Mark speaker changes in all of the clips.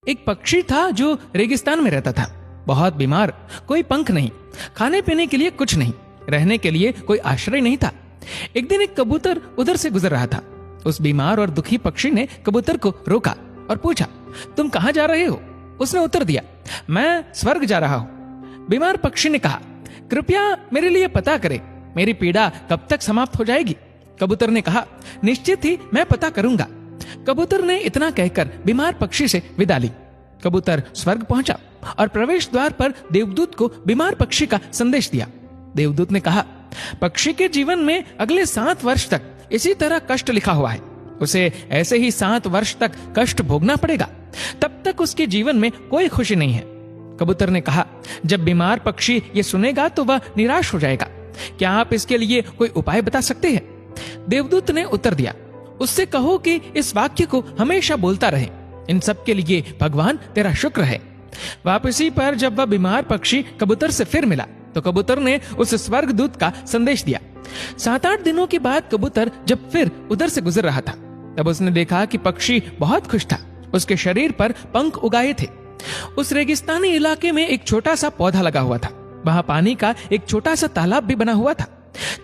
Speaker 1: एक पक्षी था जो रेगिस्तान में रहता था। बहुत बीमार, कोई पंख नहीं, खाने पीने के लिए कुछ नहीं, रहने के लिए कोई आश्रय नहीं था। एक दिन एक कबूतर उधर से गुजर रहा था। उस बीमार और दुखी पक्षी ने कबूतर को रोका और पूछा, तुम कहाँ जा रहे हो? उसने उत्तर दिया, मैं स्वर्ग जा रहा हूँ। बीमार पक्षी ने कहा, कृपया मेरे लिए पता करें, मेरी पीड़ा कब तक समाप्त हो जाएगी? कबूतर ने कहा, निश्चित ही मैं पता करूंगा। कबूतर ने इतना कहकर बीमार पक्षी से विदा ली। कबूतर स्वर्ग पहुंचा और प्रवेश द्वार पर देवदूत को बीमार पक्षी का संदेश दिया। देवदूत ने कहा, पक्षी के जीवन में अगले 7 वर्ष तक इसी तरह कष्ट लिखा हुआ है। उसे ऐसे ही 7 वर्ष तक कष्ट भोगना पड़ेगा, तब तक उसके जीवन में कोई खुशी नहीं है। कबूतर ने कहा, जब बीमार पक्षी ये सुनेगा तो वह निराश हो जाएगा। क्या आप इसके लिए कोई उपाय बता सकते हैं? देवदूत ने उत्तर दिया, उससे कहो कि इस वाक्य को हमेशा बोलता रहे, इन सब के लिए भगवान तेरा शुक्र है। वापसी पर जब वह बीमार पक्षी कबूतर से फिर मिला तो कबूतर ने उस स्वर्गदूत का संदेश दिया। 7-8 दिनों के बाद कबूतर जब फिर उधर से गुजर रहा था, तब उसने देखा कि पक्षी बहुत खुश था। उसके शरीर पर पंख उगाए थे। उस रेगिस्तानी इलाके में एक छोटा सा पौधा लगा हुआ था। वहां पानी का एक छोटा सा तालाब भी बना हुआ था।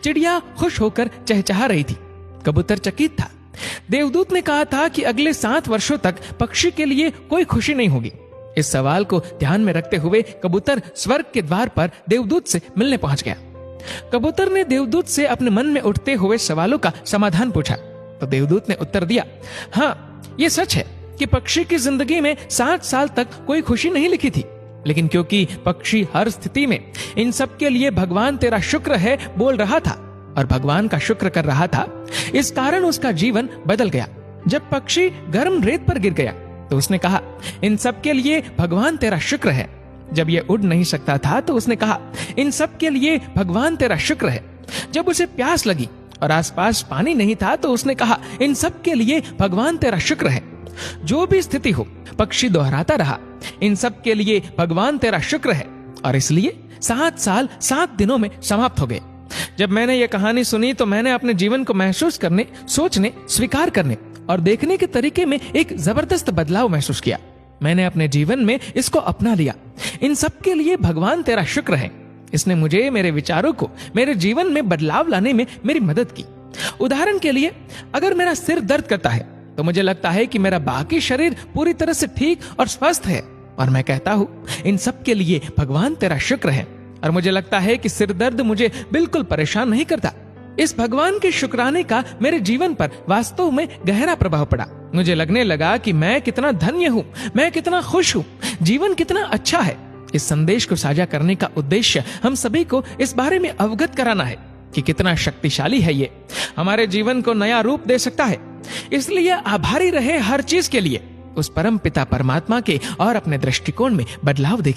Speaker 1: चिड़िया खुश होकर चहचहा रही थी। कबूतर चकित था। देवदूत ने कहा था कि अगले 7 वर्षों तक पक्षी के लिए कोई खुशी नहीं होगी। इस सवाल को ध्यान में रखते हुए कबूतर स्वर्ग के द्वार पर देवदूत से मिलने पहुंच गया। कबूतर ने देवदूत से अपने मन में उठते हुए सवालों का समाधान पूछा तो देवदूत ने उत्तर दिया, हाँ, ये सच है कि पक्षी की जिंदगी में 7 साल तक कोई खुशी नहीं लिखी थी, लेकिन क्योंकि पक्षी हर स्थिति में इन सब के लिए भगवान तेरा शुक्र है बोल रहा था और भगवान का शुक्र कर रहा था, इस कारण उसका जीवन बदल गया। जब पक्षी गर्म रेत पर गिर गया तो उसने कहा, इन सब के लिए भगवान तेरा शुक्र है। जब यह उड़ नहीं सकता था तो उसने कहा, इन सब के लिए भगवान तेरा शुक्र है। जब उसे प्यास लगी और आसपास पानी नहीं था तो उसने कहा, इन सब के लिए भगवान तेरा शुक्र है। जो भी स्थिति हो, पक्षी दोहराता रहा, इन सब के लिए भगवान तेरा शुक्र है। और इसलिए 7 साल 7 दिनों में समाप्त हो गए। जब मैंने ये कहानी सुनी तो मैंने अपने जीवन को महसूस करने, सोचने, स्वीकार करने और देखने के तरीके में एक जबरदस्त बदलाव महसूस किया। मैंने अपने जीवन में इसको अपना लिया। इन सब के लिए भगवान तेरा शुक्र है। इसने मुझे, मेरे विचारों को, मेरे जीवन में बदलाव लाने में मेरी मदद की। उदाहरण के लिए, अगर मेरा सिर दर्द करता है तो मुझे लगता है कि मेरा बाकी शरीर पूरी तरह से ठीक और स्वस्थ है और मैं कहता हूँ, इन सब के लिए भगवान तेरा शुक्र है। और मुझे लगता है कि सिर दर्द मुझे बिल्कुल परेशान नहीं करता। इस भगवान के शुक्राने का मेरे जीवन पर वास्तव में गहरा प्रभाव पड़ा। मुझे लगने लगा कि मैं कितना धन्य हूँ, मैं कितना खुश हूँ, जीवन कितना अच्छा है। इस संदेश को साझा करने का उद्देश्य हम सभी को इस बारे में अवगत कराना है कि कितना शक्तिशाली है ये, हमारे जीवन को नया रूप दे सकता है। इसलिए आभारी रहे हर चीज के लिए, उस परम पिता परमात्मा के और अपने दृष्टिकोण में बदलाव देखें।